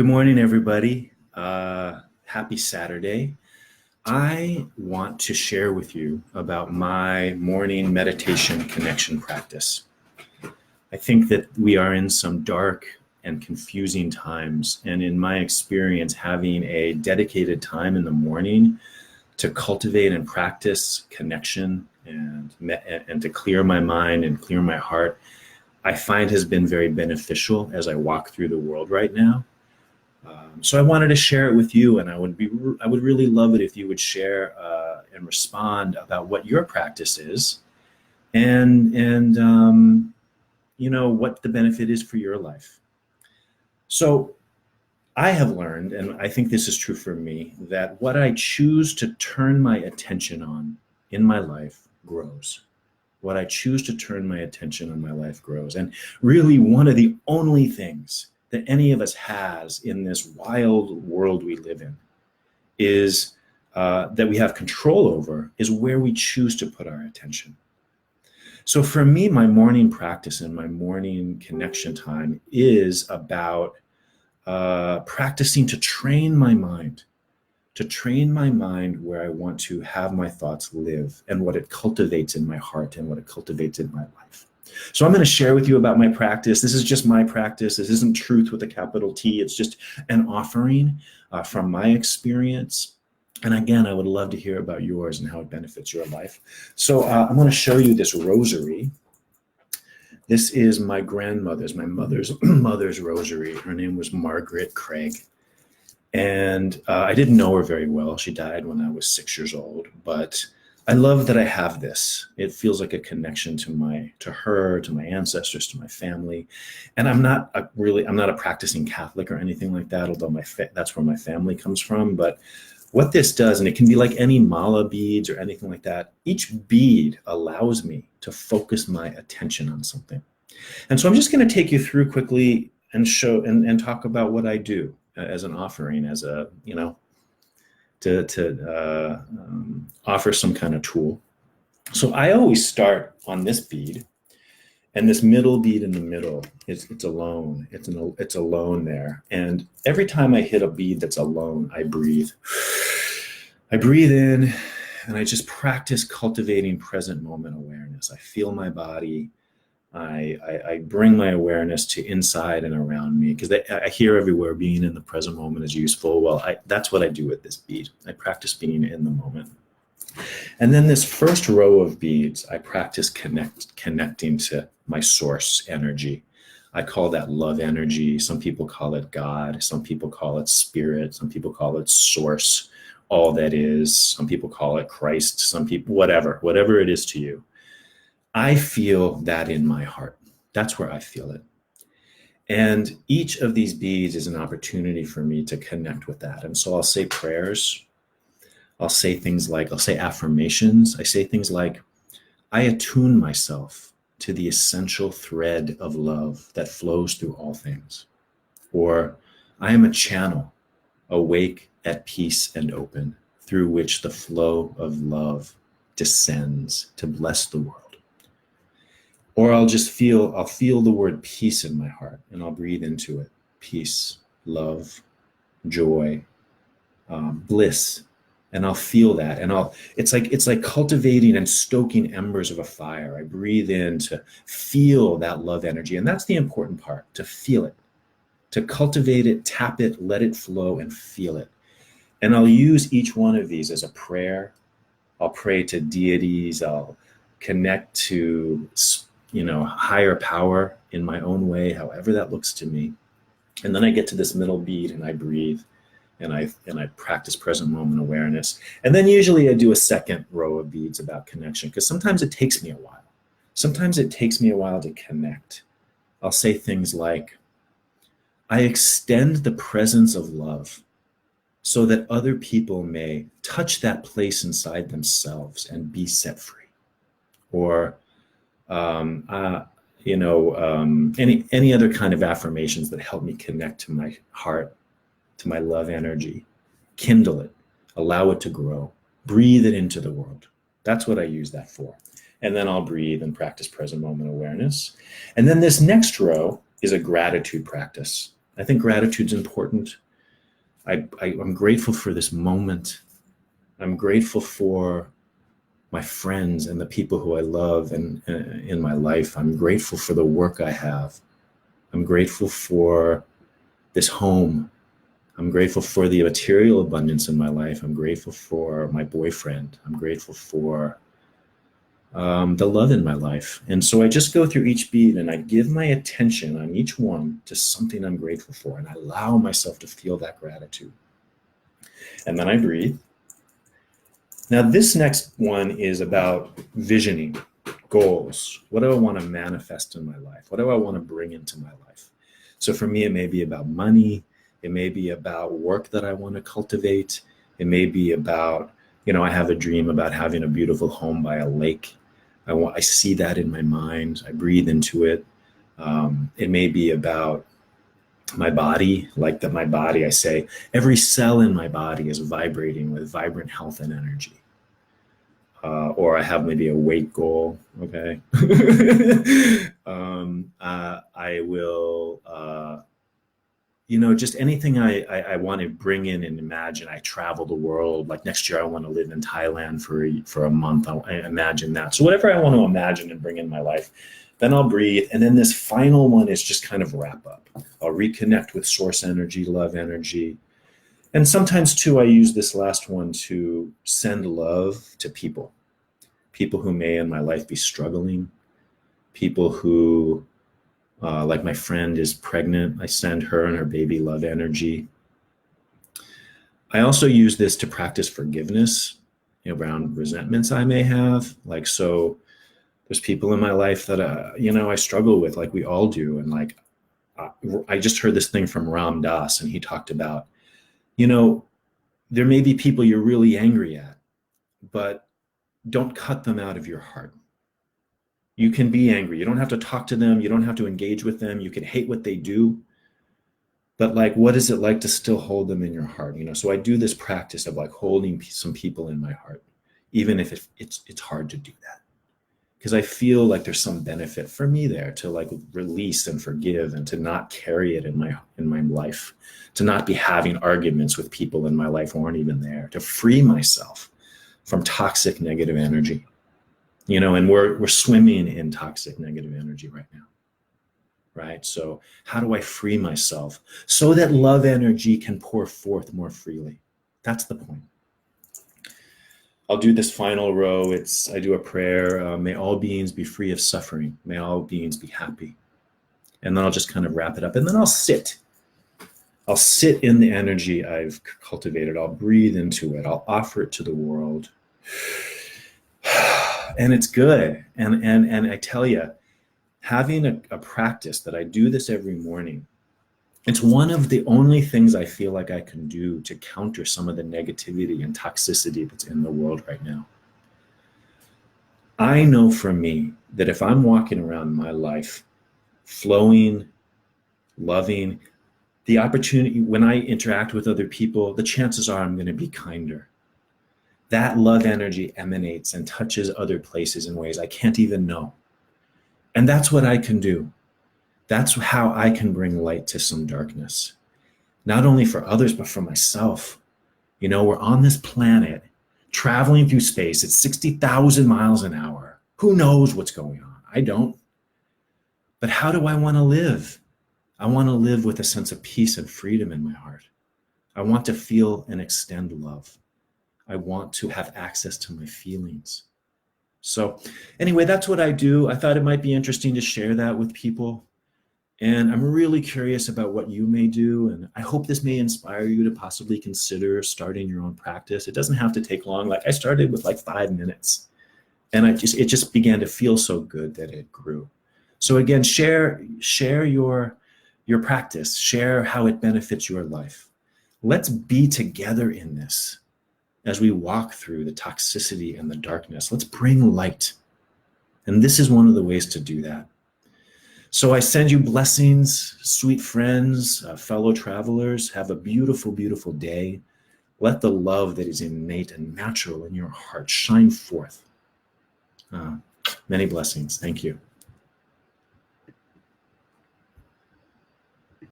Good morning, everybody. Happy Saturday. I want to share with you about my morning meditation connection practice. I think that we are in some dark and confusing times, and in my experience, having a dedicated time in the morning to cultivate and practice connection and to clear my mind and clear my heart, I find has been very beneficial as I walk through the world right now. So I wanted to share it with you, and I would really love it if you would share and respond about what your practice is, and what the benefit is for your life. So I have learned, and I think this is true for me, that what I choose to turn my attention on in my life grows. What I choose to turn my attention on my life grows. And really, one of the only things that any of us has in this wild world we live in is that we have control over is where we choose to put our attention. So for me, my morning practice and my morning connection time is about practicing to train my mind where I want to have my thoughts live and what it cultivates in my heart and what it cultivates in my life. So I'm going to share with you about my practice. This is just my practice. This isn't truth with a capital T. It's just an offering from my experience. And again, I would love to hear about yours and how it benefits your life. So I'm going to show you this rosary. This is my mother's mother's rosary. Her name was Margaret Craig. And I didn't know her very well. She died when I was 6 years old, but I love that I have this. It feels like a connection to her, to my ancestors, to my family. And I'm not a practicing Catholic or anything like that, although that's where my family comes from. But what this does, and it can be like any mala beads or anything like that, each bead allows me to focus my attention on something. And so I'm just going to take you through quickly and show and talk about what I do as an offering, as a, to offer some kind of tool. So I always start on this bead, and this middle bead in the middle, it's alone. It's alone there. And every time I hit a bead that's alone, I breathe. I breathe in, and I just practice cultivating present moment awareness. I feel my body. I bring my awareness to inside and around me, because I hear everywhere being in the present moment is useful. Well, that's what I do with this bead. I practice being in the moment. And then this first row of beads, I practice connecting to my source energy. I call that love energy. Some people call it God. Some people call it spirit. Some people call it source, all that is. Some people call it Christ. Some people, whatever it is to you. I feel that in my heart. That's where I feel it. And each of these beads is an opportunity for me to connect with that. And so I'll say prayers. I'll say affirmations. I say things like, I attune myself to the essential thread of love that flows through all things. Or I am a channel, awake, at peace and open, through which the flow of love descends to bless the world. Or I'll feel the word peace in my heart, and I'll breathe into it. Peace, love, joy, bliss. And I'll feel that. And it's like cultivating and stoking embers of a fire. I breathe in to feel that love energy. And that's the important part, to feel it, to cultivate it, tap it, let it flow, and feel it. And I'll use each one of these as a prayer. I'll pray to deities. I'll connect to higher power in my own way, however that looks to me. And then I get to this middle bead and I breathe and I practice present moment awareness. And then usually I do a second row of beads about connection, because sometimes it takes me a while. Sometimes it takes me a while to connect. I'll say things like, I extend the presence of love so that other people may touch that place inside themselves and be set free. Or any other kind of affirmations that help me connect to my heart, to my love energy, kindle it, allow it to grow, breathe it into the world. That's what I use that for. And then I'll breathe and practice present moment awareness. And then this next row is a gratitude practice. I think gratitude's important. I'm grateful for this moment. I'm grateful for my friends and the people who I love and in my life. I'm grateful for the work I have. I'm grateful for this home. I'm grateful for the material abundance in my life. I'm grateful for my boyfriend. I'm grateful for the love in my life. And so I just go through each bead and I give my attention on each one to something I'm grateful for. And I allow myself to feel that gratitude. And then I breathe. Now, this next one is about visioning, goals. What do I want to manifest in my life? What do I want to bring into my life? So for me, it may be about money. It may be about work that I want to cultivate. It may be about, I have a dream about having a beautiful home by a lake. I see that in my mind. I breathe into it. It may be about my body, my body, I say, every cell in my body is vibrating with vibrant health and energy. Or I have maybe a weight goal, okay? I will, just anything I want to bring in and imagine. I travel the world. Like next year, I want to live in Thailand for a month. I imagine that. So whatever I want to imagine and bring in my life, then I'll breathe. And then this final one is just kind of wrap up. I'll reconnect with source energy, love energy. And sometimes too, I use this last one to send love to people who may in my life be struggling, people who, like my friend is pregnant. I send her and her baby love energy. I also use this to practice forgiveness, around resentments I may have. So there's people in my life that, I struggle with, like we all do. And I just heard this thing from Ram Dass, and he talked about, there may be people you're really angry at, but don't cut them out of your heart. You can be angry. You don't have to talk to them. You don't have to engage with them. You can hate what they do. But what is it like to still hold them in your heart? So I do this practice of holding some people in my heart, even if it's hard to do that. Because I feel like there's some benefit for me there to release and forgive and to not carry it in my life, to not be having arguments with people in my life who aren't even there, to free myself from toxic negative energy, and we're swimming in toxic negative energy right now, right? So how do I free myself so that love energy can pour forth more freely? That's the point. I'll do this final row. I do a prayer. May all beings be free of suffering. May all beings be happy. And then I'll just kind of wrap it up. And then I'll sit in the energy I've cultivated. I'll breathe into it. I'll offer it to the world. And it's good. And I tell you, having a practice that I do this every morning, it's one of the only things I feel like I can do to counter some of the negativity and toxicity that's in the world right now. I know for me that if I'm walking around my life flowing, loving, the opportunity, when I interact with other people, the chances are I'm going to be kinder. That love energy emanates and touches other places in ways I can't even know. And that's what I can do. That's how I can bring light to some darkness, not only for others, but for myself. We're on this planet traveling through space at 60,000 miles an hour. Who knows what's going on? I don't. But how do I want to live? I want to live with a sense of peace and freedom in my heart. I want to feel and extend love. I want to have access to my feelings. So anyway, that's what I do. I thought it might be interesting to share that with people. And I'm really curious about what you may do. And I hope this may inspire you to possibly consider starting your own practice. It doesn't have to take long. I started with 5 minutes, and it just began to feel so good that it grew. So again, share your practice, share how it benefits your life. Let's be together in this as we walk through the toxicity and the darkness. Let's bring light. And this is one of the ways to do that. So I send you blessings, sweet friends, fellow travelers. Have a beautiful, beautiful day. Let the love that is innate and natural in your heart shine forth. Many blessings. Thank you.